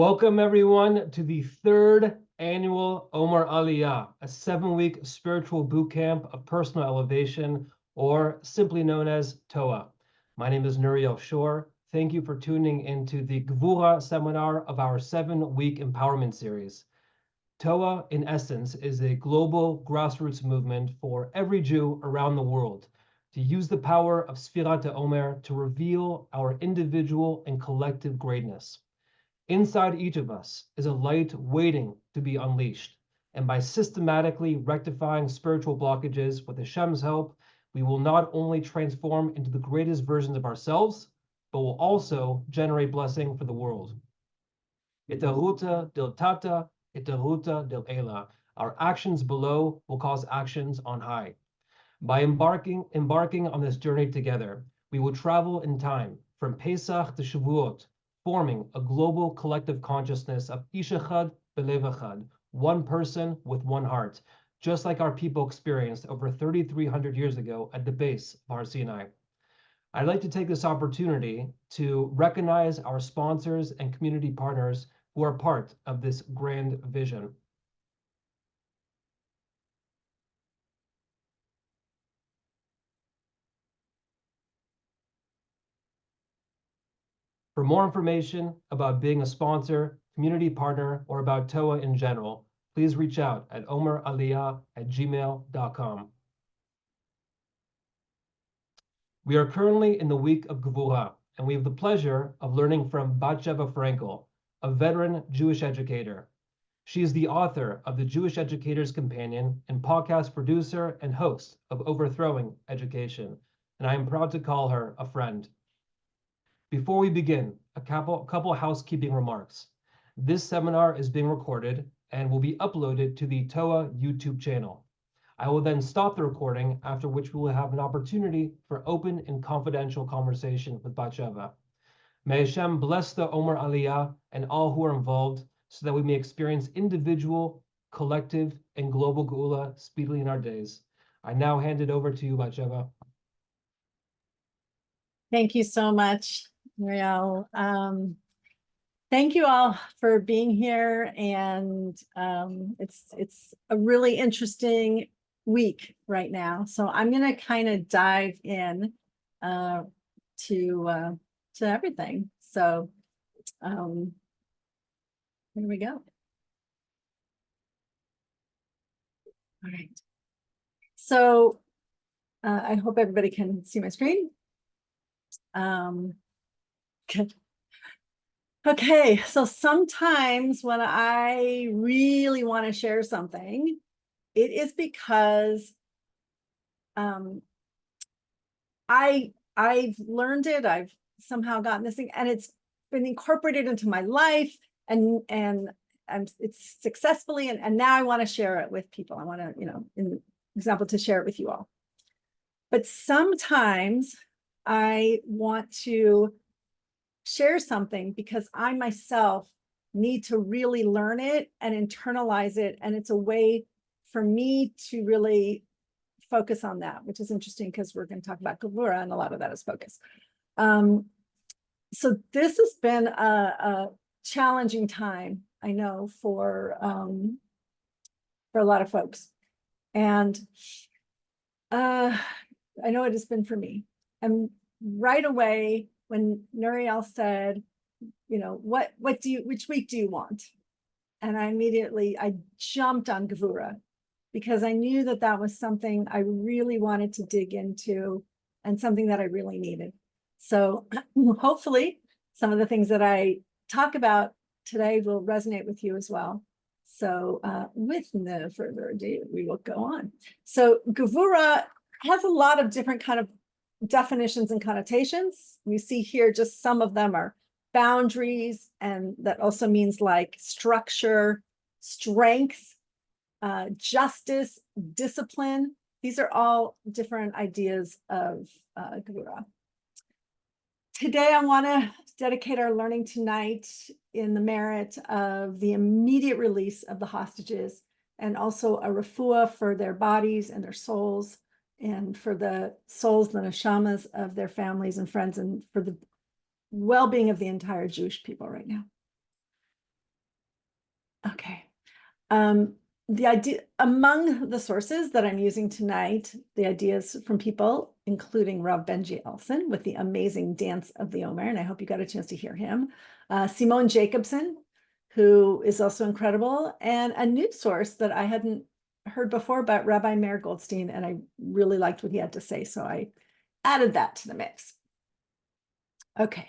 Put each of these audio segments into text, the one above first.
Welcome everyone to the third annual Omer Aliyah, a 7-week spiritual boot camp of personal elevation, or simply known as TOA. My name is Nuriel Shor. Thank you for tuning into the Gevurah seminar of our 7-week empowerment series. TOA, in essence, is a global grassroots movement for every Jew around the world to use the power of Sfirat Omer to reveal our individual and collective greatness. Inside each of us is a light waiting to be unleashed. And by systematically rectifying spiritual blockages with Hashem's help, we will not only transform into the greatest versions of ourselves, but will also generate blessing for the world. Itaruta del Tata, itaruta del Ela. Our actions below will cause actions on high. By embarking on this journey together, we will travel in time from Pesach to Shavuot, forming a global collective consciousness of Ish Echad Belev Echad, one person with one heart, just like our people experienced over 3,300 years ago at the base of Har Sinai. I'd like to take this opportunity to recognize our sponsors and community partners who are part of this grand vision. For more information about being a sponsor, community partner, or about TOA in general, please reach out at omeraliyah@gmail.com. We are currently in the week of Gevurah, and we have the pleasure of learning from Batsheva Frankel, a veteran Jewish educator. She is the author of the Jewish Educator's Companion and podcast producer and host of Overthrowing Education, and I am proud to call her a friend. Before we begin, a couple housekeeping remarks. This seminar is being recorded and will be uploaded to the TOA YouTube channel. I will then stop the recording, after which we will have an opportunity for open and confidential conversation with Batsheva. May Hashem bless the Omer Aliyah and all who are involved so that we may experience individual, collective, and global Geula speedily in our days. I now hand it over to you, Batsheva. Thank you so much, Muriel. Thank you all for being here, and it's a really interesting week right now. So I'm going to kind of dive in to everything. So here we go. All right. So I hope everybody can see my screen. Good. Okay, so sometimes when I really want to share something, it is because I've learned it, I've somehow gotten this thing, and it's been incorporated into my life, and it's successfully, and now I want to share it with people. I want to, in example, to share it with you all. But sometimes I want to share something because I myself need to really learn it and internalize it. And it's a way for me to really focus on that, which is interesting because we're going to talk about Gevurah, and a lot of that is focus. So this has been a challenging time, I know, for a lot of folks. And I know it has been for me. And right away, when Nuriel said, which week do you want? And I jumped on Gevurah because I knew that that was something I really wanted to dig into and something that I really needed. So hopefully some of the things that I talk about today will resonate with you as well. So with no further ado, we will go on. So Gevurah has a lot of different kind of definitions and connotations. You see here, just some of them are boundaries, and that also means like structure, strength, justice, discipline. These are all different ideas of Gevurah. Today, I want to dedicate our learning tonight in the merit of the immediate release of the hostages, and also a refuah for their bodies and their souls, and for the souls, the neshamas of their families and friends, and for the well-being of the entire Jewish people right now. The idea among the sources that I'm using tonight, the ideas from people, including Rav Benji Elson with the amazing Dance of the Omer, and I hope you got a chance to hear him. Simone Jacobson, who is also incredible, and a new source that I hadn't heard before about Rabbi Meir Goldstein, and I really liked what he had to say, so I added that to the mix. Okay,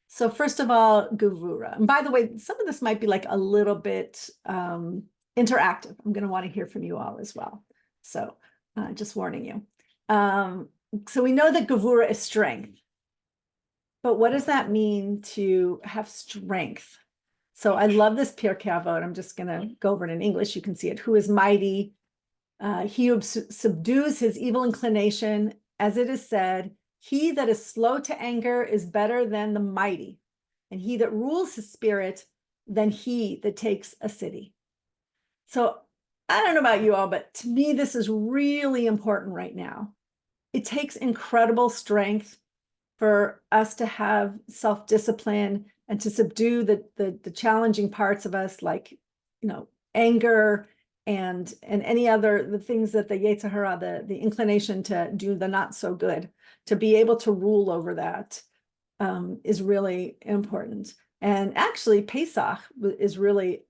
so first of all, Gevurah. And by the way, some of this might be like a little bit interactive. I'm going to want to hear from you all as well. So just warning you. So we know that Gevurah is strength. But what does that mean to have strength? So I love this Pirkei Avot. I'm just going to go over it in English. You can see it. Who is mighty? He who subdues his evil inclination, as it is said, he that is slow to anger is better than the mighty, and he that rules his spirit than he that takes a city. So I don't know about you all, but to me, this is really important right now. It takes incredible strength for us to have self-discipline and to subdue the challenging parts of us, like, anger and any other, the things that the Yetzer Hara, the inclination to do the not so good, to be able to rule over that is really important. And actually Pesach is really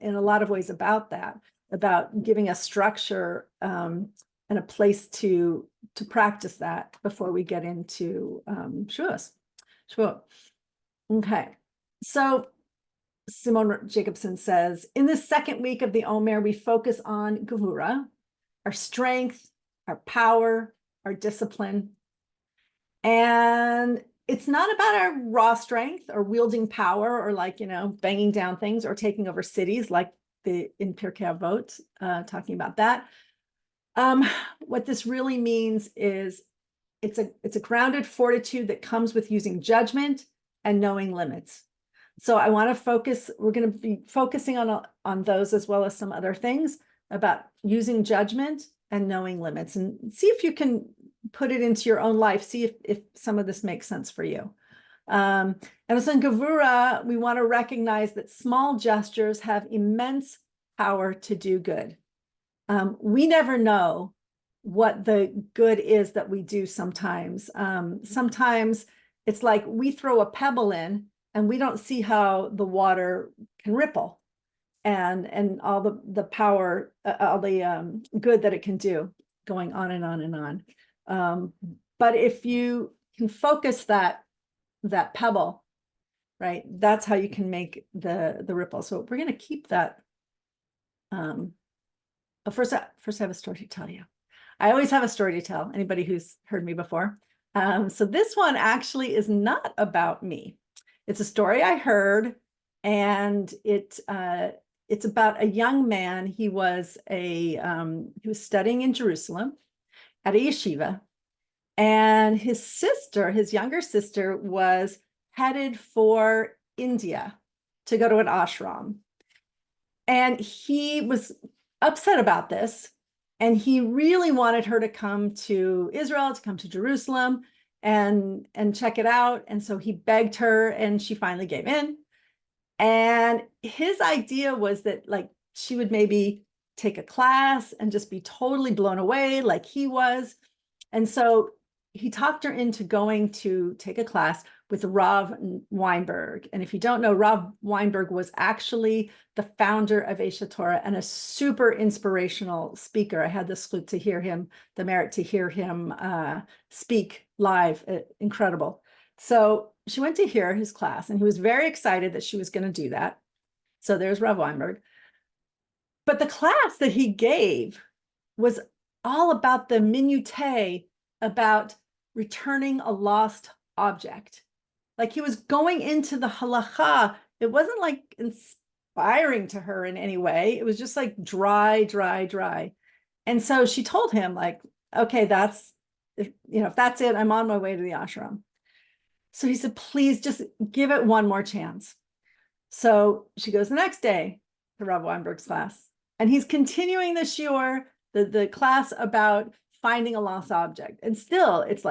in a lot of ways about that, about giving us structure and a place to practice that before we get into Shavuot. Okay, so Simone Jacobson says, in the second week of the Omer, we focus on Gevurah, our strength, our power, our discipline. And it's not about our raw strength or wielding power or banging down things or taking over cities like in Pirkei Avot, talking about that. What this really means is it's a grounded fortitude that comes with using judgment and knowing limits. So I want to focus, we're going to be focusing on those as well as some other things about using judgment and knowing limits, and see if you can put it into your own life, see if some of this makes sense for you. And so in Gevurah, we want to recognize that small gestures have immense power to do good. We never know what the good is that we do sometimes. Sometimes it's like we throw a pebble in and we don't see how the water can ripple and all the power, all the good that it can do, going on and on and on. But if you can focus that pebble, right, that's how you can make the ripple. So we're going to keep that. First I have a story to tell you. I always have a story to tell, anybody who's heard me before. So this one actually is not about me. It's a story I heard, and it's about a young man. He was studying in Jerusalem at a yeshiva, and his younger sister was headed for India to go to an ashram. And he was upset about this, and he really wanted her to come to Israel, to come to Jerusalem and check it out. And so he begged her, and she finally gave in. And his idea was that she would maybe take a class and just be totally blown away like he was. And so he talked her into going to take a class with Rav Weinberg. And if you don't know, Rav Weinberg was actually the founder of Aish Torah and a super inspirational speaker. I had the merit to hear him speak live. Incredible. So she went to hear his class, and he was very excited that she was going to do that. So there's Rav Weinberg. But the class that he gave was all about the minutiae, about returning a lost object. Like, he was going into the halacha. It wasn't like inspiring to her in any way. It was just like dry. And so she told him, okay, if that's it, I'm on my way to the ashram. So he said, please just give it one more chance. So she goes the next day to Rav Weinberg's class, and he's continuing the shiur, the class about finding a lost object. And still it's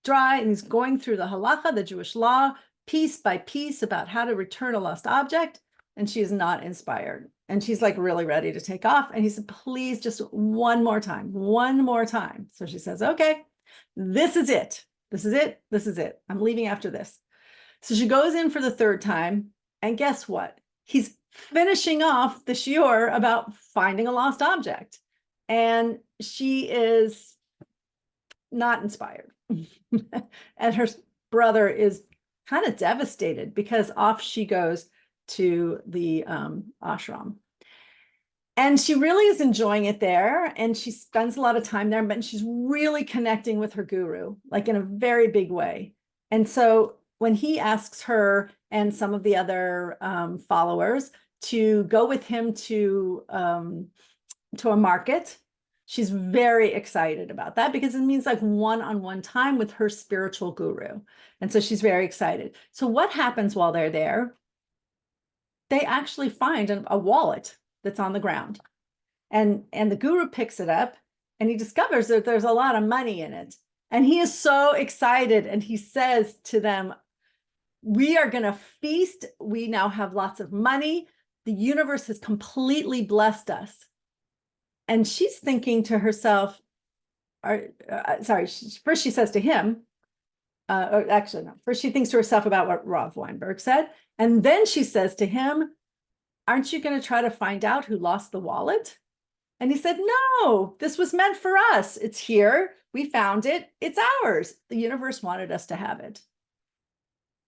dry, and he's going through the halacha, the Jewish law, piece by piece, about how to return a lost object. and she is not inspired. And she's like really ready to take off. And he said, please, just one more time, one more time. So she says, okay, this is it. This is it. This is it. I'm leaving after this. So she goes in for the third time. And guess what? He's finishing off the shiur about finding a lost object. And she is not inspired. And her brother is kind of devastated because off she goes to the ashram. And she really is enjoying it there. And she spends a lot of time there, but she's really connecting with her guru, like in a very big way. And so when he asks her and some of the other followers to go with him to a market, she's very excited about that because it means like one-on-one time with her spiritual guru. And so she's very excited. So what happens while they're there? They actually find a wallet that's on the ground. And the guru picks it up and he discovers that there's a lot of money in it. And he is so excited. And he says to them, we are going to feast. We now have lots of money. The universe has completely blessed us. And she's thinking to herself, first she says to him, or actually, no, first she thinks to herself about what Rav Weinberg said. And then she says to him, aren't you going to try to find out who lost the wallet? And he said, no, this was meant for us. It's here. We found it. It's ours. The universe wanted us to have it.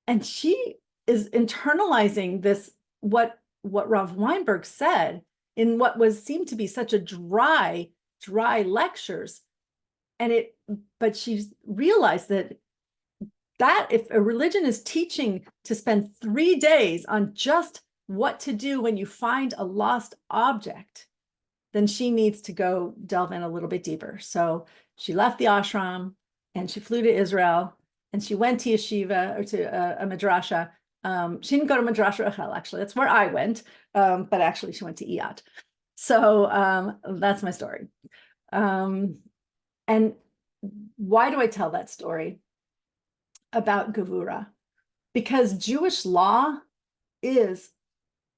And she is internalizing this, what Rav Weinberg said in what seemed to be such a dry lectures. But she's realized that if a religion is teaching to spend 3 days on just what to do when you find a lost object, then she needs to go delve in a little bit deeper. So she left the ashram and she flew to Israel and she went to yeshiva or to a madrasha. She didn't go to Madrasha Rachel, actually. That's where I went. But actually she went to Iyat. So that's my story. And why do I tell that story about Gevurah? Because Jewish law is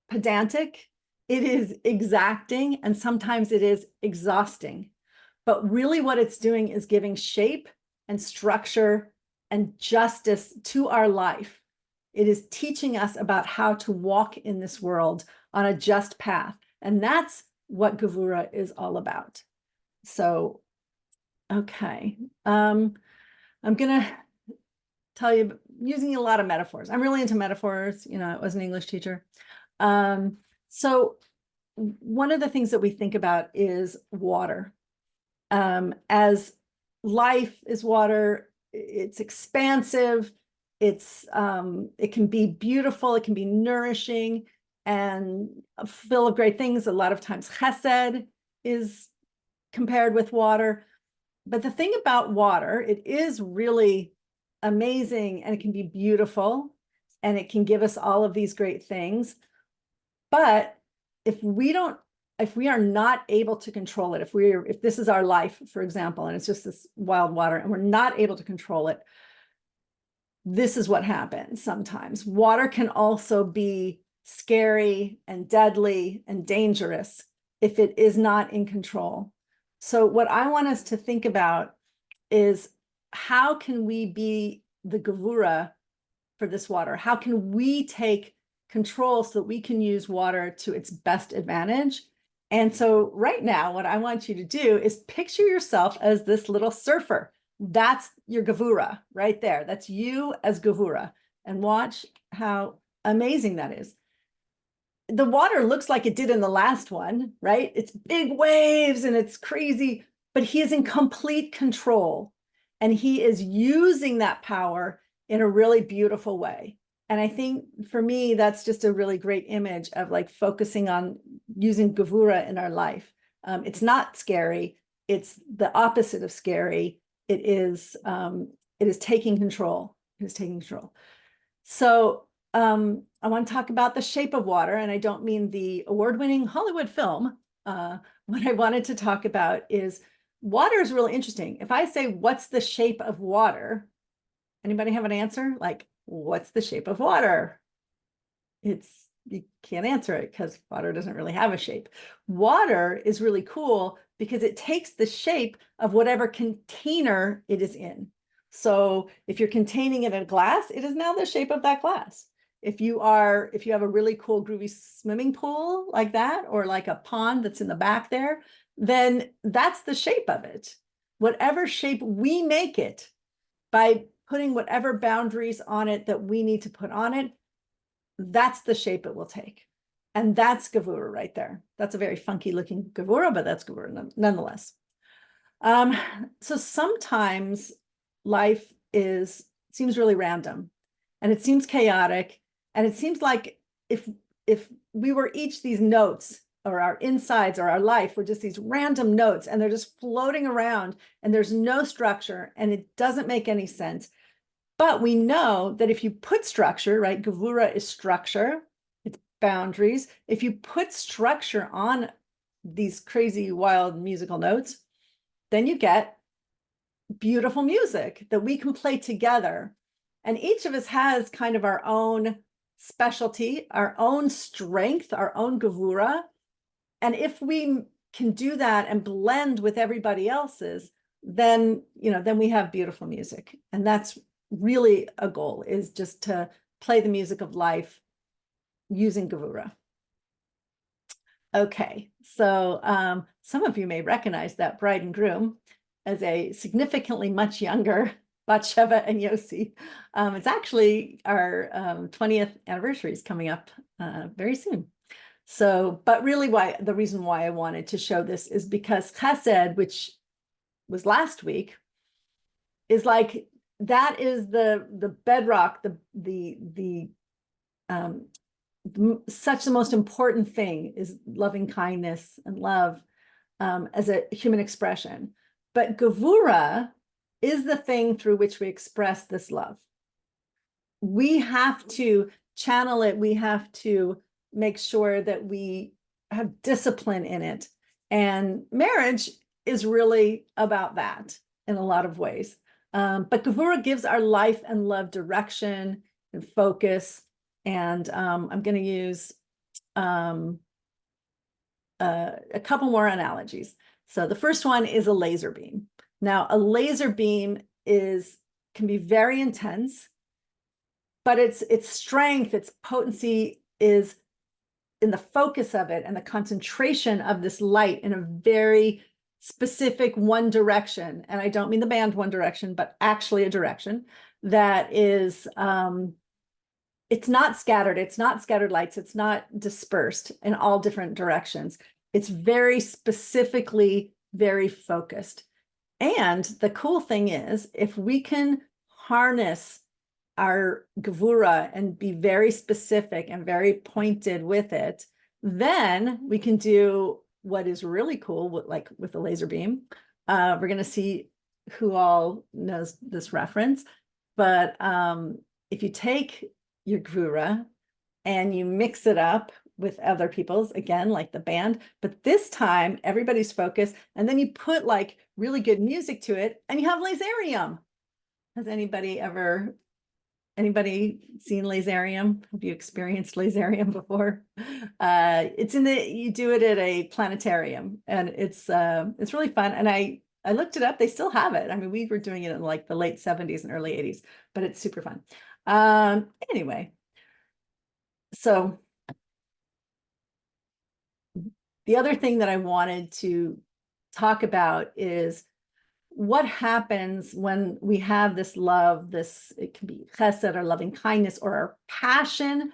pedantic, it is exacting, and sometimes it is exhausting. But really what it's doing is giving shape and structure and justice to our life. It is teaching us about how to walk in this world on a just path. And that's what Gevurah is all about. So, okay. I'm going to tell you using a lot of metaphors. I'm really into metaphors. You know, I was an English teacher. So one of the things that we think about is water. As life is water, it's expansive, it can be beautiful, it can be nourishing and full of great things. A lot of times chesed is compared with water. But the thing about water, it is really amazing and it can be beautiful and it can give us all of these great things. But if we are not able to control it, if this is our life, for example, and it's just this wild water and we're not able to control it, this is what happens sometimes. Water can also be scary and deadly and dangerous if it is not in control. So what I want us to think about is how can we be the Gevurah for this water? How can we take control so that we can use water to its best advantage? And so right now, what I want you to do is picture yourself as this little surfer. That's your Gevurah right there. That's you as Gevurah. And watch how amazing that is. The water looks like it did in the last one, right? It's big waves and it's crazy, but he is in complete control. And he is using that power in a really beautiful way. And I think for me, that's just a really great image of like focusing on using Gevurah in our life. It's not scary. It's the opposite of scary. It is taking control. It is taking control. So I want to talk about The Shape of Water, and I don't mean the award-winning Hollywood film. What I wanted to talk about is water is really interesting. If I say, what's the shape of water? Anybody have an answer? Like, what's the shape of water? It's you can't answer it because water doesn't really have a shape. Water is really cool because it takes the shape of whatever container it is in. So if you're containing it in a glass, it is now the shape of that glass. If you have a really cool groovy swimming pool like that, or like a pond that's in the back there, then that's the shape of it. Whatever shape we make it by putting whatever boundaries on it that we need to put on it, that's the shape it will take. And that's Gevurah right there. That's a very funky looking Gevurah, but that's Gevurah nonetheless. So sometimes life seems really random, and it seems chaotic, and it seems like if we were each these notes, or our insides or our life were just these random notes, and they're just floating around, and there's no structure, and it doesn't make any sense. But we know that if you put structure, right, Gevurah is structure, it's boundaries. If you put structure on these crazy, wild musical notes, then you get beautiful music that we can play together. And each of us has kind of our own specialty, our own strength, our own Gevurah. And if we can do that and blend with everybody else's, then we have beautiful music. And that's really a goal, is just to play the music of life using Gevurah. Okay, so some of you may recognize that bride and groom as a significantly much younger Batsheva and Yossi. It's actually our 20th anniversary is coming up very soon. So, but really the reason why I wanted to show this is because Chesed, which was last week, is like, that is the bedrock, such the most important thing is loving kindness and love as a human expression. But Gevurah is the thing through which we express this love. We have to channel it. We have to make sure that we have discipline in it. And marriage is really about that in a lot of ways. But Gevurah gives our life and love direction and focus. And I'm going to use a couple more analogies. So the first one is a laser beam. Now, a laser beam can be very intense, but its strength, its potency is in the focus of it and the concentration of this light in a very specific one direction. And I don't mean the band One Direction, but actually a direction that is, it's not scattered. It's not scattered lights. It's not dispersed in all different directions. It's very specifically very focused. And the cool thing is, if we can harness our Gevurah and be very specific and very pointed with it, then we can do what is really cool, like with the laser beam. We're going to see who all knows this reference. But if you take your Gevurah and you mix it up with other people's, again, like the band, but this time everybody's focused, and then you put like really good music to it, and you have Laserium. Has anybody seen Laserium? Have you experienced Laserium before? You do it at a planetarium, and it's really fun. And I looked it up. They still have it. I mean, we were doing it in like the late 70s and early 80s, but it's super fun. Anyway, so the other thing that I wanted to talk about is what happens when we have this love, it can be chesed or loving kindness or our passion.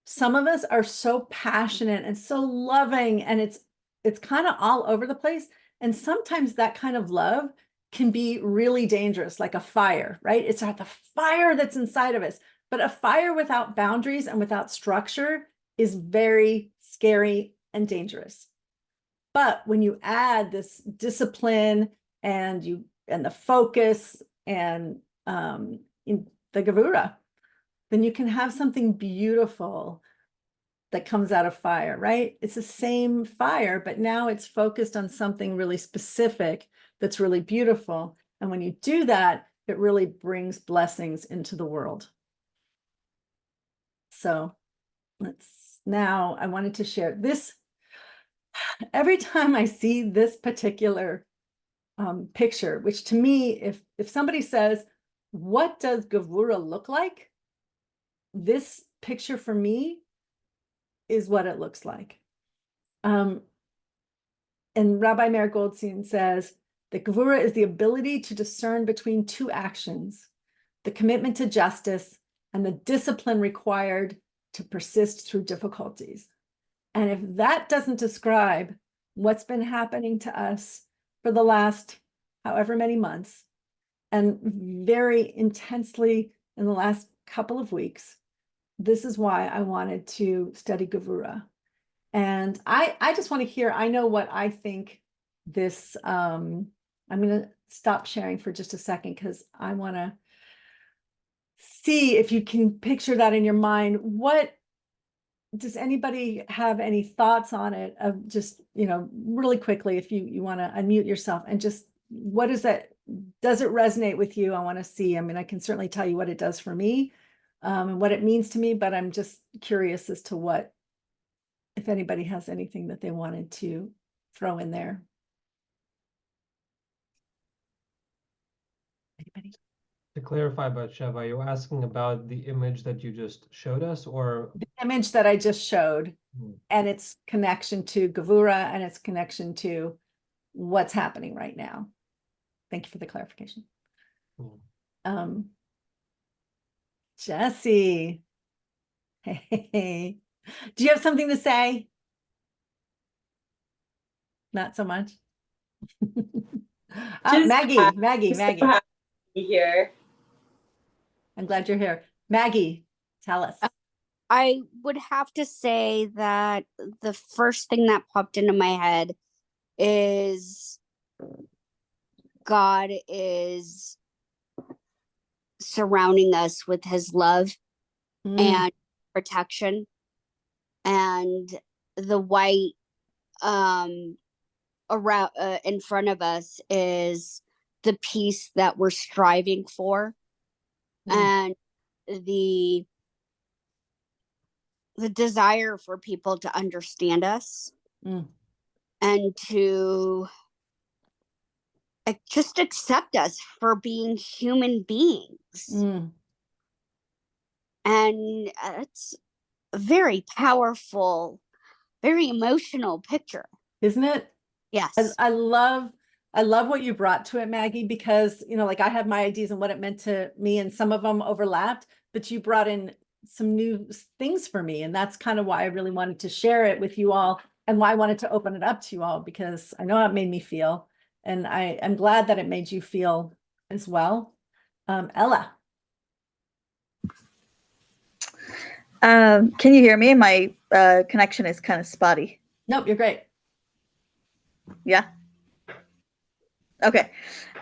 Some of us are so passionate and so loving, and it's kind of all over the place. And sometimes that kind of love can be really dangerous, like a fire, right? It's not the fire that's inside of us, but a fire without boundaries and without structure is very scary and dangerous. But when you add this discipline and the focus and in the Gevurah, then you can have something beautiful that comes out of fire, right? It's the same fire, but now it's focused on something really specific that's really beautiful. And when you do that, it really brings blessings into the world. So let's now I wanted to share this. Every time I see this particular picture, which to me, if somebody says, what does Gevurah look like? This picture for me is what it looks like. And Rabbi Meir Goldstein says that Gevurah is the ability to discern between two actions, the commitment to justice and the discipline required to persist through difficulties. And if that doesn't describe what's been happening to us for the last however many months, and very intensely in the last couple of weeks, this is why I wanted to study Gevurah. And I just want to hear, I know what I think this, I'm going to stop sharing for just a second because I want to see if you can picture that in your mind. What does anybody have any thoughts on it, of just, really quickly, if you want to unmute yourself, and just what is that? Does it resonate with you? I want to see. I mean, I can certainly tell you what it does for me, and what it means to me, but I'm just curious as to what, if anybody has anything that they wanted to throw in there. Anybody? To clarify, Batsheva, you're asking about the image that you just showed us, or The image that I just showed, and its connection to Gevurah and its connection to what's happening right now. Thank you for the clarification. Jesse. Hey, do you have something to say? Not so much. Maggie. So happy to be here. I'm glad you're here. Maggie, tell us. I would have to say that the first thing that popped into my head is God is surrounding us with his love and protection, and the white around in front of us is the peace that we're striving for, and the desire for people to understand us and to just accept us for being human beings. And it's a very powerful, very emotional picture, isn't it? Yes. I love what you brought to it, Maggie, because, like, I had my ideas on what it meant to me, and some of them overlapped, but you brought in some new things for me. And that's kind of why I really wanted to share it with you all, and why I wanted to open it up to you all, because I know how it made me feel. And I'm glad that it made you feel as well. Ella. Can you hear me? My connection is kind of spotty. Nope, you're great. Yeah. Okay.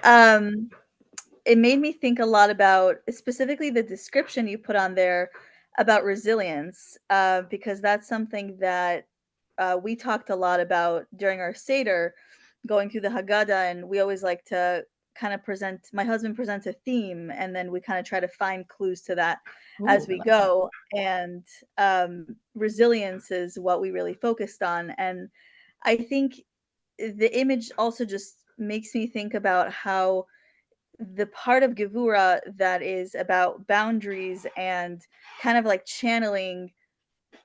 It made me think a lot about specifically the description you put on there about resilience, because that's something that we talked a lot about during our Seder, going through the Haggadah, and we always like to kind of my husband presents a theme, and then we kind of try to find clues to that as we go. And resilience is what we really focused on. And I think the image also just makes me think about how the part of Gevurah that is about boundaries and kind of like channeling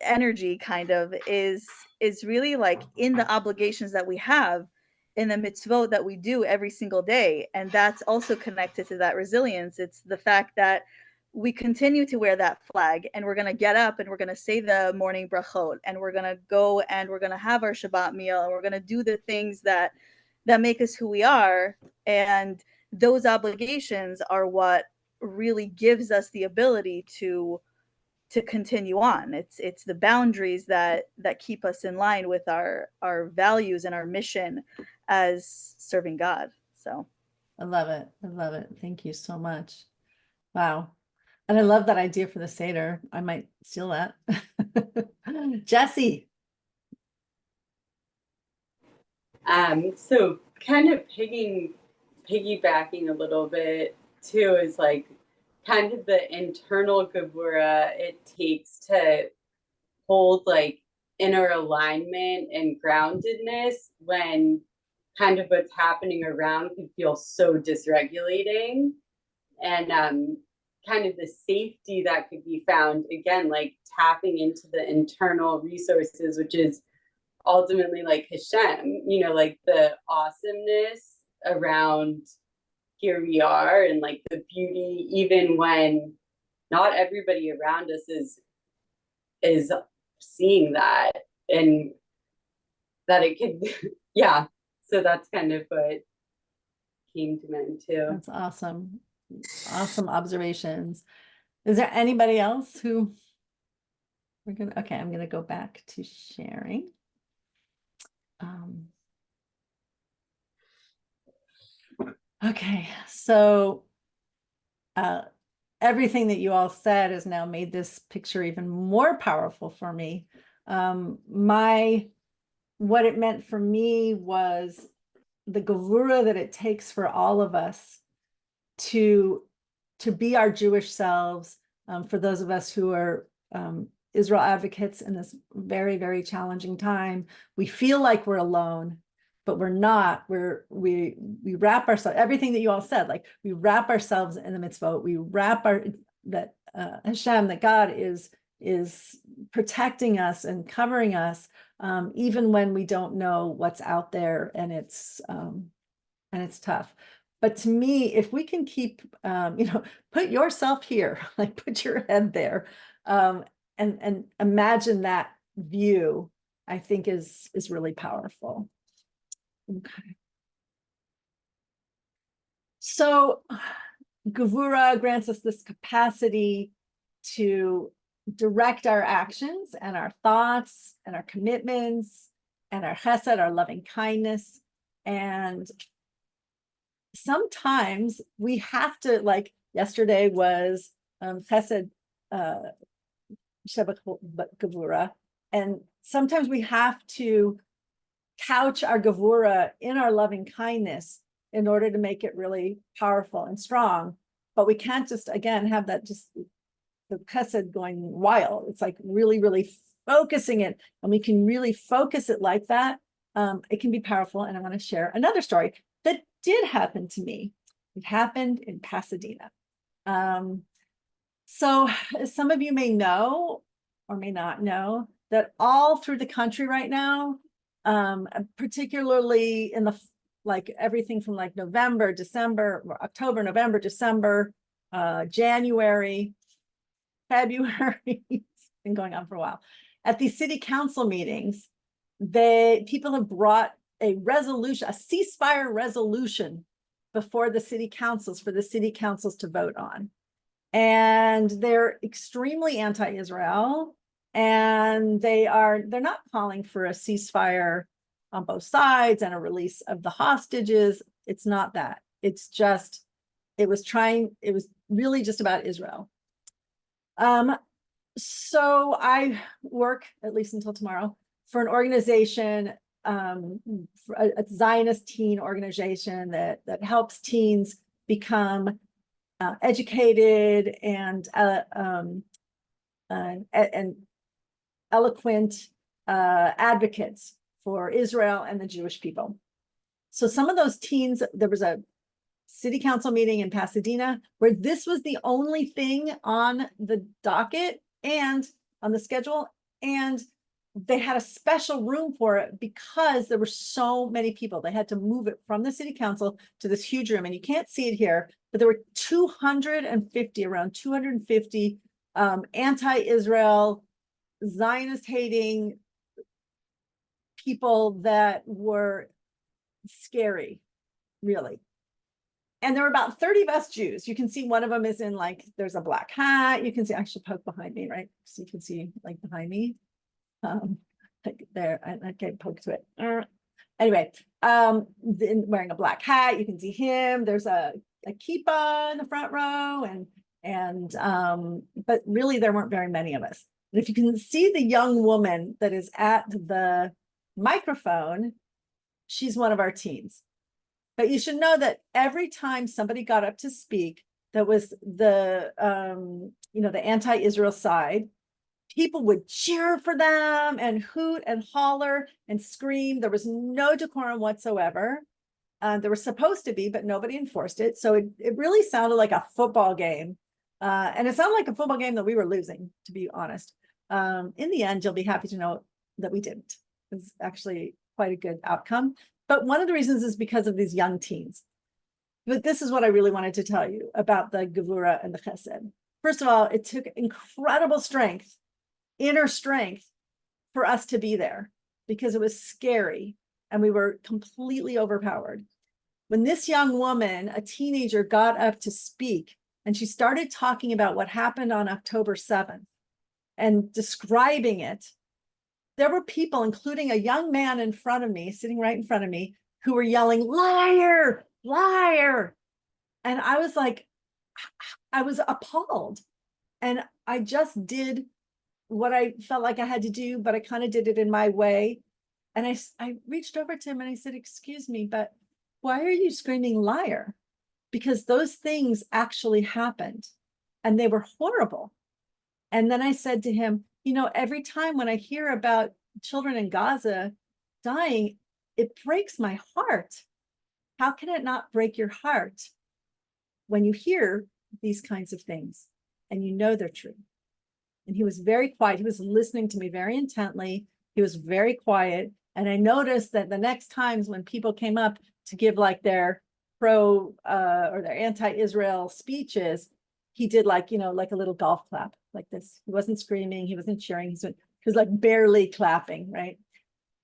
energy kind of is really like in the obligations that we have in the mitzvot that we do every single day. And that's also connected to that resilience. It's the fact that we continue to wear that flag, and we're going to get up and we're going to say the morning brachot, and we're going to go and we're going to have our Shabbat meal, and we're going to do the things that make us who we are. And those obligations are what really gives us the ability to continue on. It's the boundaries that keep us in line with our values and our mission as serving God. So I love it. Thank you so much. Wow. And I love that idea for the Seder. I might steal that. Jesse. So kind of piggybacking a little bit too is like kind of the internal Gevurah it takes to hold like inner alignment and groundedness when kind of what's happening around can feel so dysregulating. And kind of the safety that could be found, again, like tapping into the internal resources, which is ultimately like Hashem, you know, like the awesomeness around here we are, and like the beauty, even when not everybody around us is seeing that, and that it could yeah, so that's kind of what came to mind too. That's awesome. Awesome observations. Is there anybody else who okay, I'm gonna go back to sharing. Okay, so everything that you all said has now made this picture even more powerful for me. What it meant for me was the Gevurah that it takes for all of us to be our Jewish selves, for those of us who are Israel advocates in this very, very challenging time. We feel like we're alone, but we're not. We wrap ourselves, everything that you all said, like we wrap ourselves in the mitzvot. We wrap that Hashem, that God is protecting us and covering us, even when we don't know what's out there, and it's tough. But to me, if we can keep, put yourself here, like put your head there, and imagine that view, I think is really powerful. Okay. So Gevurah grants us this capacity to direct our actions and our thoughts and our commitments and our chesed, our loving kindness. And sometimes we have to, like yesterday was chesed Gevurah, and sometimes we have to couch our Gevurah in our loving kindness in order to make it really powerful and strong. But we can't just, again, have that just the chesed going wild. It's like really, really focusing it, and we can really focus it like that. It can be powerful. And I want to share another story that did happen to me. It happened in Pasadena. So some of you may know or may not know that all through the country right now, particularly in the, like everything from like November, December, October, November, December, January, February, it's been going on for a while. At these city council meetings, people have brought a resolution, a ceasefire resolution before the city councils for the city councils to vote on. And they're extremely anti-Israel, and they're not calling for a ceasefire on both sides and a release of the hostages. It's not that. It's just, it was really just about Israel. So I work, at least until tomorrow, for an organization, a Zionist teen organization that helps teens become educated and eloquent advocates for Israel and the Jewish people. So some of those teens, there was a city council meeting in Pasadena where this was the only thing on the docket and on the schedule, and they had a special room for it because there were so many people. They had to move it from the city council to this huge room, and you can't see it here, but there were around 250 anti-Israel, Zionist-hating people that were scary, really. And there were about 30 of us Jews. You can see one of them is in, like, there's a black hat. You can see, I should poke behind me, right? So you can see, like, behind me. There, I can't poke to it. Anyway, wearing a black hat, you can see him. There's a kippah in the front row, but really there weren't very many of us. And if you can see the young woman that is at the microphone, she's one of our teens. But you should know that every time somebody got up to speak, that was the the anti-Israel side, people would cheer for them and hoot and holler and scream. There was no decorum whatsoever. There was supposed to be, but nobody enforced it. So it really sounded like a football game. And it sounded like a football game that we were losing, to be honest. In the end, you'll be happy to know that we didn't. It was actually quite a good outcome. But one of the reasons is because of these young teens. But this is what I really wanted to tell you about the Gevurah and the Chesed. First of all, it took incredible strength, inner strength, for us to be there because it was scary and we were completely overpowered. When this young woman, a teenager, got up to speak and she started talking about what happened on October 7th and describing it, there were people, including a young man in front of me, sitting right in front of me, who were yelling, liar, liar. And I was like, I was appalled. And I just did what I felt like I had to do, but I kind of did it in my way. And I reached over to him and I said, excuse me, but why are you screaming liar? Because those things actually happened and they were horrible. And then I said to him, you know, every time when I hear about children in Gaza dying, it breaks my heart. How can it not break your heart when you hear these kinds of things and you know they're true? And he was very quiet. He was listening to me very intently. He was very quiet. And I noticed that the next times when people came up to give like their pro or their anti-Israel speeches, he did like, you know, like a little golf clap like this. He wasn't screaming. He wasn't cheering. He was like barely clapping, right?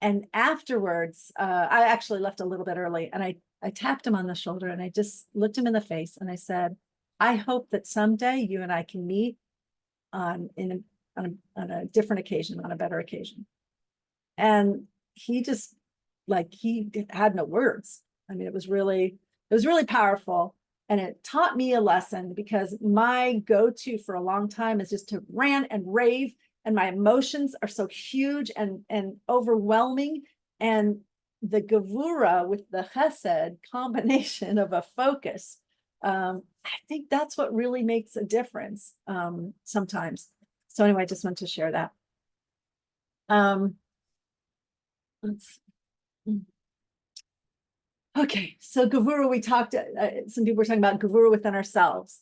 And afterwards, I actually left a little bit early and I tapped him on the shoulder and I just looked him in the face and I said, I hope that someday you and I can meet on a different occasion, on a better occasion. And he just, like, he had no words. I mean, it was really powerful. And it taught me a lesson because my go-to for a long time is just to rant and rave. And my emotions are so huge and overwhelming. And the Gevurah with the Chesed combination of a focus, I think that's what really makes a difference sometimes. So anyway, I just want to share that. Okay, so Gevurah, we talked, some people were talking about Gevurah within ourselves,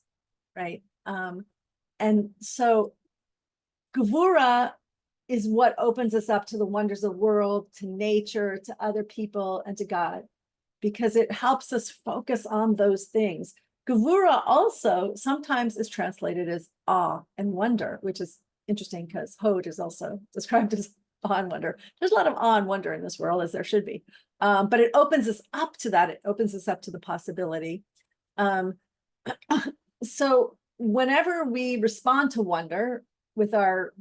right? And so Gevurah is what opens us up to the wonders of the world, to nature, to other people, and to God, because it helps us focus on those things. Gevurah also sometimes is translated as awe and wonder, which is interesting because Hod is also described as awe and wonder. There's a lot of awe and wonder in this world, as there should be. But it opens us up to that. It opens us up to the possibility. So whenever we respond to wonder with our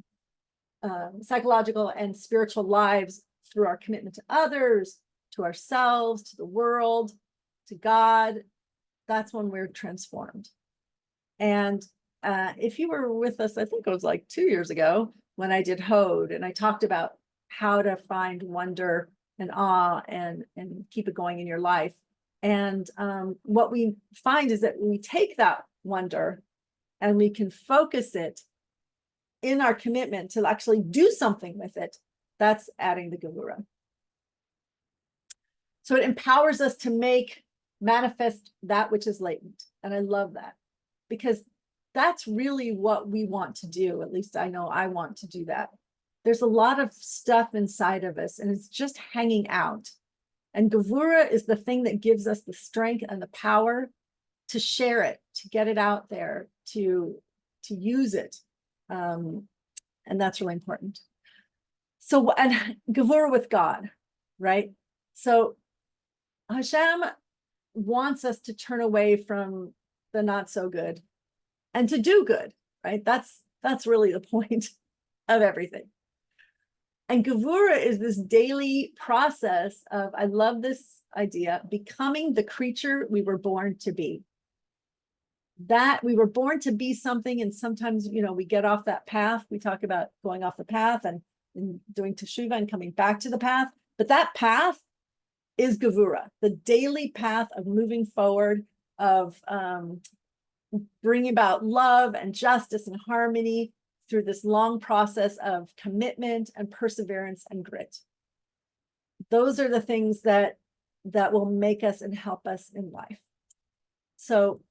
psychological and spiritual lives through our commitment to others, to ourselves, to the world, to God, that's when we're transformed. And if you were with us, I think it was like 2 years ago when I did Hod and I talked about how to find wonder and awe and keep it going in your life. And what we find is that we take that wonder and we can focus it in our commitment to actually do something with it. That's adding the Gevurah. So it empowers us to manifest that which is latent. And I love that because that's really what we want to do. At least I know I want to do that. There's a lot of stuff inside of us and it's just hanging out. And Gevurah is the thing that gives us the strength and the power to share it, to get it out there, to use it. And that's really important. So, and Gevurah with God, right? So Hashem wants us to turn away from the not so good and to do good, right? That's really the point of everything. And Gevurah is this daily process of, I love this idea, becoming the creature we were born to be. That we were born to be something, and sometimes, you know, we get off that path. We talk about going off the path and doing teshuvah and coming back to the path. But that path is Gevurah, the daily path of moving forward, of bringing about love and justice and harmony through this long process of commitment and perseverance and grit. Those are the things that will make us and help us in life. So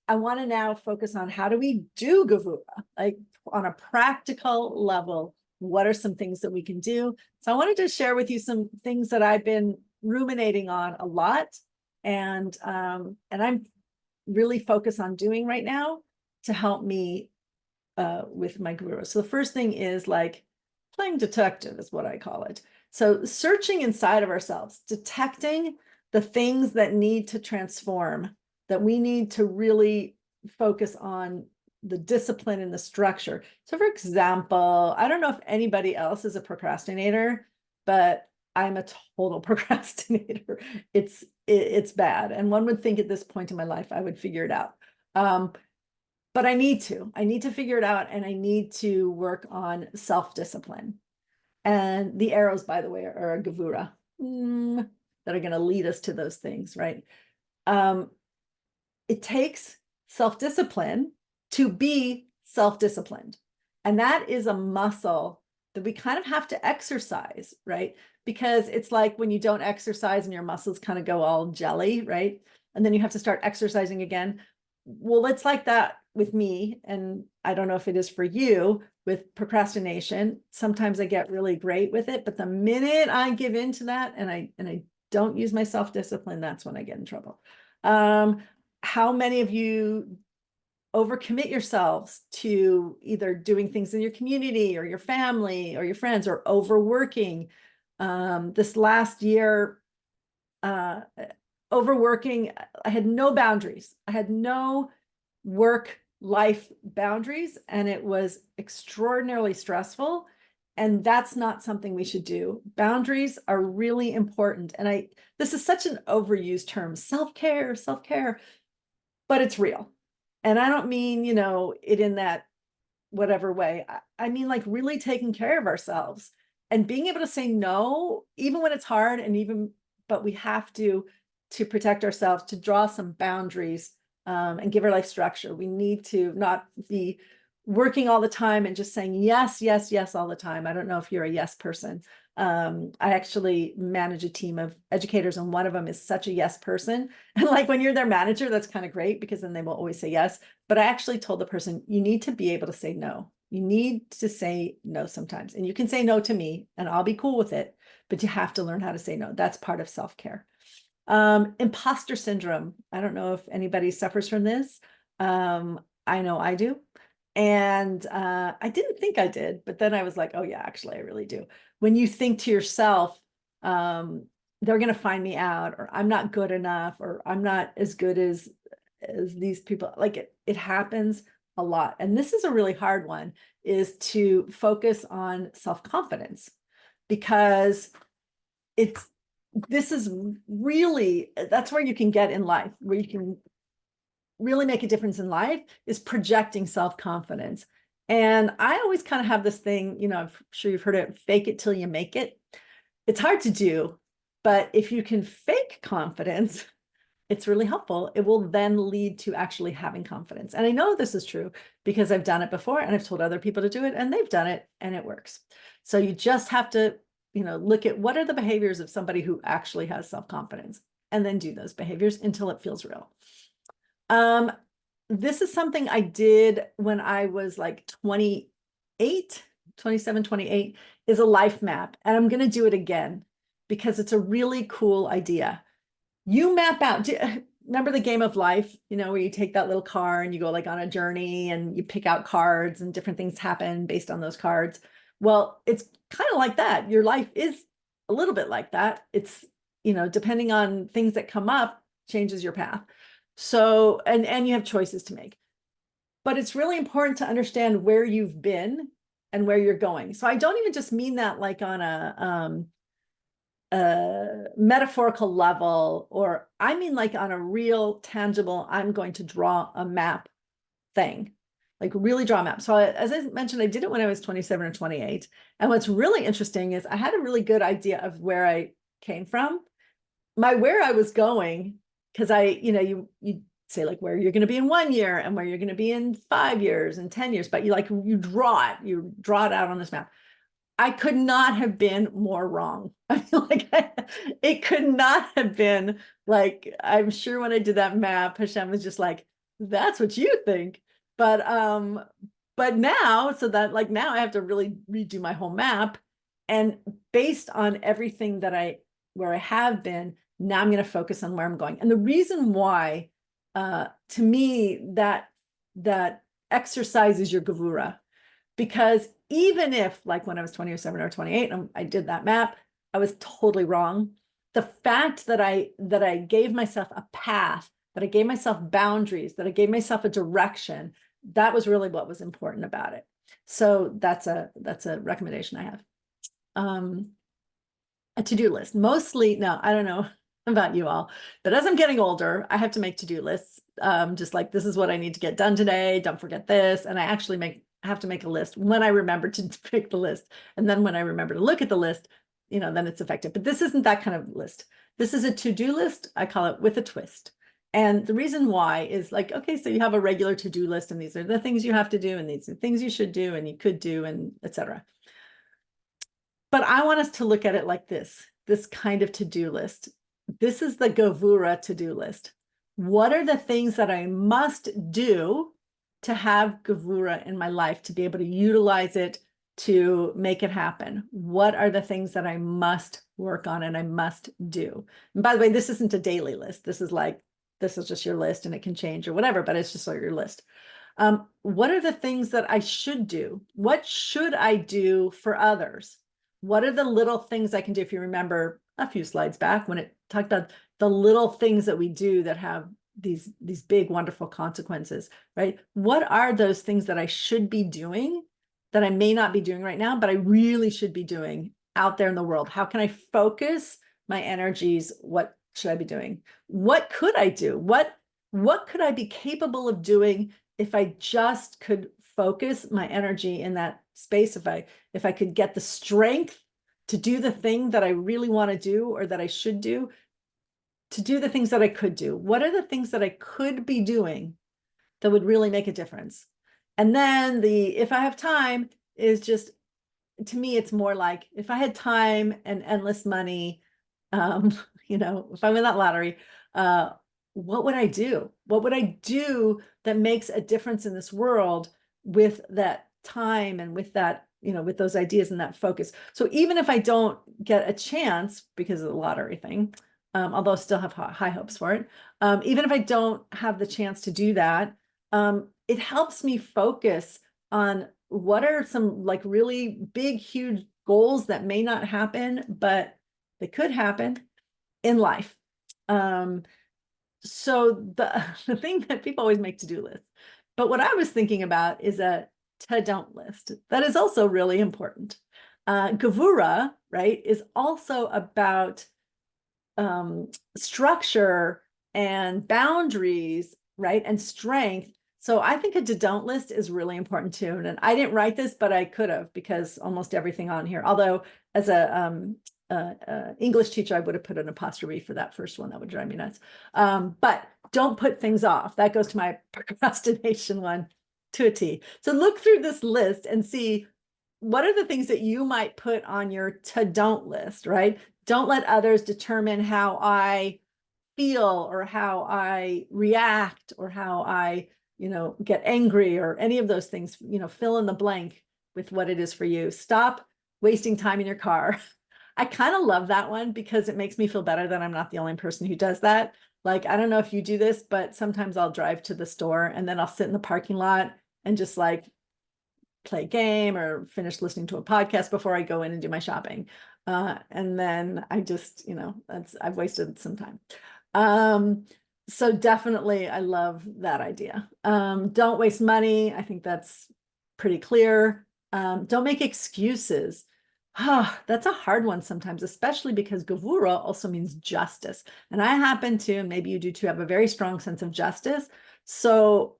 I want to now focus on how do we do Gevurah, like on a practical level. What are some things that we can do? So I wanted to share with you some things that I've been ruminating on a lot, and I'm really focused on doing right now to help me with my Gevurah. So the first thing is like playing detective is what I call it. So searching inside of ourselves, detecting the things that need to transform, that we need to really focus on the discipline and the structure. So for example, I don't know if anybody else is a procrastinator, but I'm a total procrastinator. It's bad. And one would think at this point in my life, I would figure it out. But I need to figure it out, and I need to work on self-discipline. And the arrows, by the way, are a Gevurah that are going to lead us to those things, right? It takes self-discipline to be self-disciplined. And that is a muscle that we kind of have to exercise, right? Because it's like when you don't exercise and your muscles kind of go all jelly, right? And then you have to start exercising again. Well, it's like that with me. And I don't know if it is for you with procrastination. Sometimes I get really great with it, but the minute I give in to that and I don't use my self-discipline, that's when I get in trouble. How many of you overcommit yourselves to either doing things in your community or your family or your friends, or overworking? This last year, overworking, I had no boundaries. I had no work-life boundaries, and it was extraordinarily stressful. And that's not something we should do. Boundaries are really important. And this is such an overused term, self-care, but it's real. And I don't mean, it in that whatever way. I mean, like really taking care of ourselves and being able to say no, even when it's hard, but we have to protect ourselves, to draw some boundaries, and give our life structure. We need to not be working all the time and just saying yes, yes, yes all the time. I don't know if you're a yes person. I actually manage a team of educators, and one of them is such a yes person. And like when you're their manager, that's kind of great because then they will always say yes. But I actually told the person, you need to be able to say no. You need to say no sometimes. And you can say no to me and I'll be cool with it, but you have to learn how to say no. That's part of self-care. Imposter syndrome. I don't know if anybody suffers from this. I know I do. And I didn't think I did, but then I was like, oh yeah, actually I really do. When you think to yourself, they're going to find me out, or I'm not good enough, or I'm not as good as these people, like it happens a lot. And this is a really hard one, is to focus on self-confidence, because this is really, that's where you can get in life, where you can really make a difference in life, is projecting self-confidence. And I always kind of have this thing, I'm sure you've heard it, fake it till you make it. It's hard to do, but if you can fake confidence, it's really helpful. It will then lead to actually having confidence. And I know this is true because I've done it before and I've told other people to do it and they've done it and it works. So you just have to, look at what are the behaviors of somebody who actually has self-confidence, and then do those behaviors until it feels real. This is something I did when I was like 27, 28, is a life map. And I'm going to do it again because it's a really cool idea. You map out, remember the game of life, where you take that little car and you go like on a journey and you pick out cards and different things happen based on those cards. Well, it's kind of like that. Your life is a little bit like that. It's, depending on things that come up, changes your path. So, and you have choices to make, but it's really important to understand where you've been and where you're going. So I don't even just mean that like on a metaphorical level, or I mean like on a real tangible, I'm going to draw a map thing, like really draw a map. So as I mentioned, I did it when I was 27 or 28. And what's really interesting is I had a really good idea of where I came from, where I was going, because you say like where you're going to be in 1 year and where you're going to be in 5 years and 10 years, but you draw it out on this map. I could not have been more wrong. I feel like it could not have been like, I'm sure when I did that map, Hashem was just like, that's what you think. But now, so that like now I have to really redo my whole map. And based on everything that where I have been, now I'm going to focus on where I'm going. And the reason why, to me, that exercise is your Gevurah. Because even if, like when I was 27 or 28, I did that map, I was totally wrong. The fact that I gave myself a path, that I gave myself boundaries, that I gave myself a direction, that was really what was important about it. So that's a recommendation I have. A to-do list. Mostly, no, I don't know about you all, but as I'm getting older, I have to make to-do lists. Just like, this is what I need to get done today. Don't forget this. And I actually have to make a list when I remember to pick the list. And then when I remember to look at the list, then it's effective. But this isn't that kind of list. This is a to-do list. I call it with a twist. And the reason why is like, okay, so you have a regular to-do list and these are the things you have to do and these are things you should do and you could do and etc. But I want us to look at it like this kind of to-do list. This is the Gevurah to-do list. What are the things that I must do to have Gevurah in my life, to be able to utilize it, to make it happen? What are the things that I must work on and I must do? And by the way, this isn't a daily list. This is just your list and it can change or whatever, but it's just like your list. What are the things that I should do? What should I do for others? What are the little things I can do? If you remember a few slides back when it talked about the little things that we do that have these big, wonderful consequences, right? What are those things that I should be doing that I may not be doing right now, but I really should be doing out there in the world? How can I focus my energies? What should I be doing? What could I do? What could I be capable of doing if I just could focus my energy in that space? If I could get the strength to do the thing that I really want to do or that I should do, to do the things that I could do. What are the things that I could be doing that would really make a difference? And then if I have time is just, to me, it's more like if I had time and endless money, if I win that lottery, what would I do? What would I do that makes a difference in this world with that time and with that, with those ideas and that focus? So even if I don't get a chance because of the lottery thing, although I still have high hopes for it, even if I don't have the chance to do that, it helps me focus on what are some like really big, huge goals that may not happen, but they could happen in life. So the thing that people always make to-do lists, but what I was thinking about is a to-don't list. That is also really important. Gevurah, right, is also about structure and boundaries, right, and strength. So I think a to-don't list is really important too. And I didn't write this, but I could have, because almost everything on here, although as a English teacher, I would have put an apostrophe for that first one. That would drive me nuts. But don't put things off. That goes to my procrastination one to a T. So look through this list and see what are the things that you might put on your to-don't list, right? Don't let others determine how I feel or how I react or how I, get angry or any of those things, fill in the blank with what it is for you. Stop wasting time in your car. I kind of love that one because it makes me feel better that I'm not the only person who does that. Like, I don't know if you do this, but sometimes I'll drive to the store and then I'll sit in the parking lot and just like play a game or finish listening to a podcast before I go in and do my shopping. And then I just, I've wasted some time. So definitely I love that idea. Don't waste money. I think that's pretty clear. Don't make excuses. That's a hard one sometimes, especially because Gevurah also means justice. And I happen to, and maybe you do too, have a very strong sense of justice. So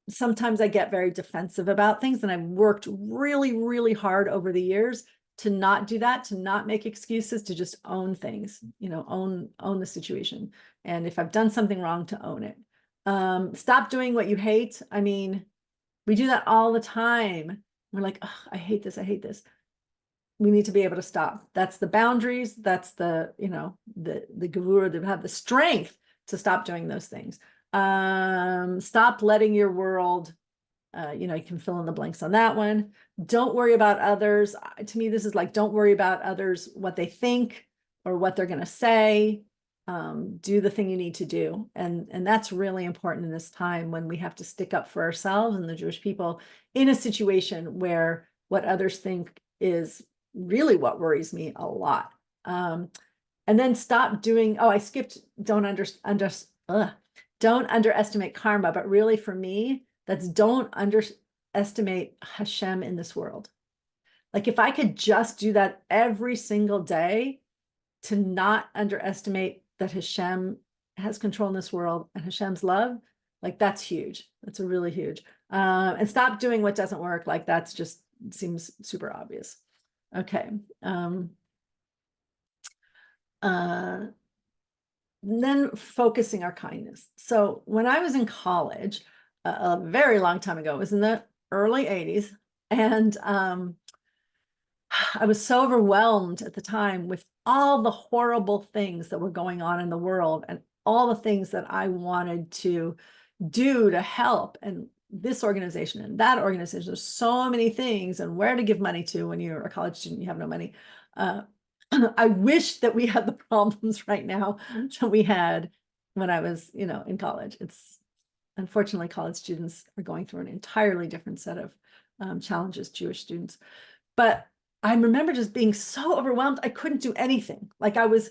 sometimes I get very defensive about things, and I've worked really, really hard over the years to not do that, to not make excuses, to just own things, own the situation. And if I've done something wrong, to own it. Stop doing what you hate. I mean, we do that all the time. We're like, oh, I hate this. I hate this. We need to be able to stop. That's the boundaries. That's the, the Gevurah, to have the strength to stop doing those things. Stop letting your world, you can fill in the blanks on that one. Don't worry about others. To me, this is like, don't worry about others, what they think or what they're going to say. Do the thing you need to do. And that's really important in this time when we have to stick up for ourselves and the Jewish people in a situation where what others think is really what worries me a lot. And then stop doing, oh, I skipped, don't underestimate karma, but really for me, that's don't underestimate Hashem in this world. Like if I could just do that every single day, to not underestimate that Hashem has control in this world and Hashem's love, like that's huge. That's a really huge. And stop doing what doesn't work. Like that's just seems super obvious. Okay. Then focusing our kindness. So when I was in college, a very long time ago, it was in the early 80s, and I was so overwhelmed at the time with all the horrible things that were going on in the world and all the things that I wanted to do to help, and this organization and that organization. There's so many things, and where to give money to when you're a college student, you have no money. I wish that we had the problems right now that we had when I was, in college. It's unfortunately college students are going through an entirely different set of challenges, Jewish students. But I remember just being so overwhelmed. I couldn't do anything. Like I was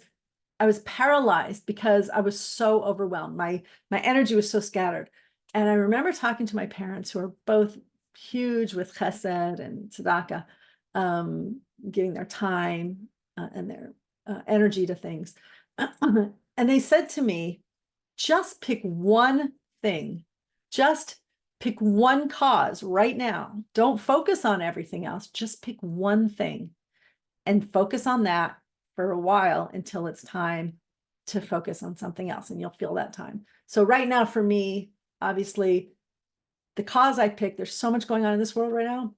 paralyzed because I was so overwhelmed. My energy was so scattered. And I remember talking to my parents, who are both huge with chesed and tzedakah, giving their time and their energy to things. And they said to me, just pick one thing, just pick one cause right now. Don't focus on everything else. Just pick one thing and focus on that for a while until it's time to focus on something else, and you'll feel that time. So right now for me, obviously, the cause I picked, there's so much going on in this world right now,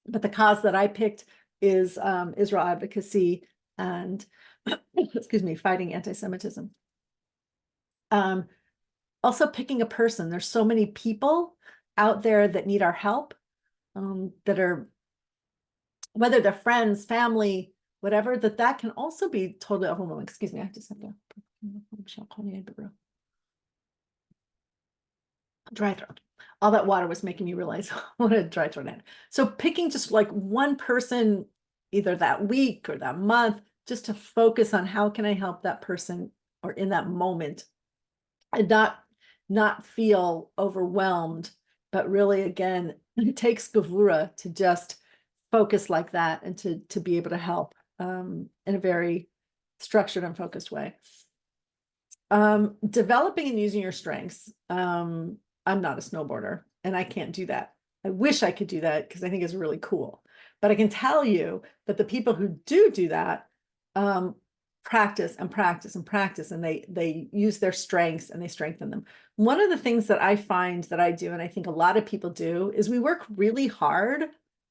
but the cause that I picked is Israel advocacy and, excuse me, fighting anti-Semitism. Also picking a person. There's so many people out there that need our help, that are, whether they're friends, family, whatever, that can also be totally overwhelming. Excuse me, I just have to dry throat. All that water was making me realize what a dry throat I had. So picking just like one person, either that week or that month, just to focus on how can I help that person or in that moment, and not feel overwhelmed, but really, again, it takes Gevurah to just focus like that and to be able to help in a very structured and focused way. Developing and using your strengths. I'm not a snowboarder and I can't do that. I wish I could do that because I think it's really cool. But I can tell you that the people who do that practice and practice and practice, and they use their strengths and they strengthen them. One of the things that I find that I do, and I think a lot of people do, is we work really hard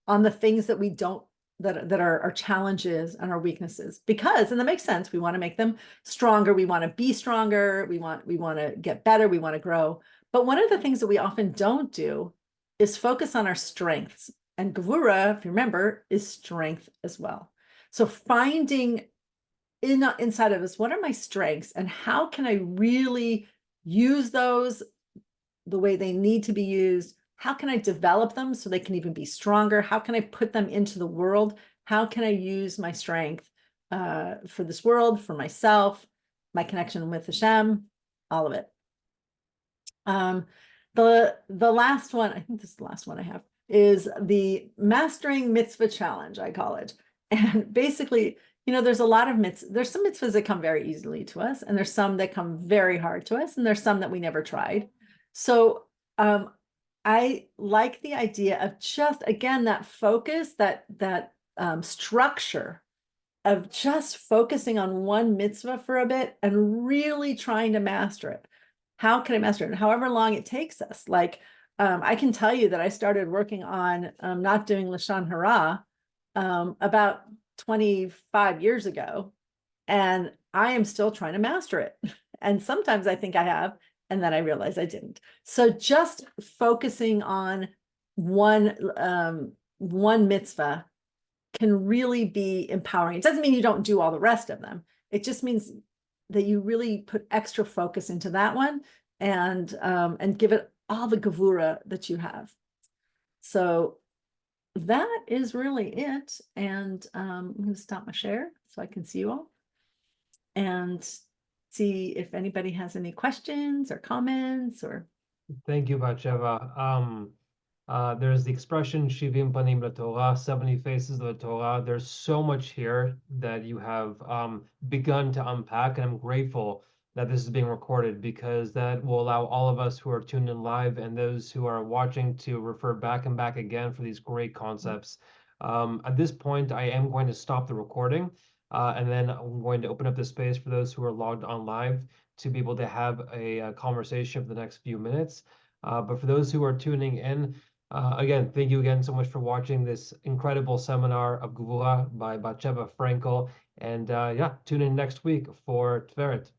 on the things that we don't, that are our challenges and our weaknesses, because, and that makes sense, we want to make them stronger, we want to be stronger, we want to get better, we want to grow. But one of the things that we often don't do is focus on our strengths. And Gevurah, if you remember, is strength as well. So finding inside of us, what are my strengths and how can I really use those the way they need to be used? How can I develop them so they can even be stronger? How can I put them into the world? How can I use my strength for this world, for myself, my connection with Hashem, all of it. The last one, I think this is the last one I have, is the Mastering Mitzvah Challenge, I call it. And basically, there's a lot of mitzvahs. There's some mitzvahs that come very easily to us, and there's some that come very hard to us, and there's some that we never tried. So I like the idea of just, again, that focus, that structure of just focusing on one mitzvah for a bit and really trying to master it. how can I master it? And however long it takes us, like, I can tell you that I started working on not doing Lashon Hara about 25 years ago, and I am still trying to master it. And sometimes I think I have, and then I realize I didn't. So just focusing on one mitzvah can really be empowering. It doesn't mean you don't do all the rest of them. It just means that you really put extra focus into that one and give it all the gevurah that you have. So that is really it. And I'm going to stop my share so I can see you all and see if anybody has any questions or comments or. Thank you, Batsheva. There's the expression Shivim Panim LaTorah, 70 faces of the Torah. There's so much here that you have begun to unpack, and I'm grateful that this is being recorded because that will allow all of us who are tuned in live and those who are watching to refer back and back again for these great concepts. At this point, I am going to stop the recording, and then I'm going to open up the space for those who are logged on live to be able to have a conversation for the next few minutes. But for those who are tuning in, again, thank you again so much for watching this incredible seminar of Gevurah by Batsheva Frankel. And yeah, tune in next week for Tiferet.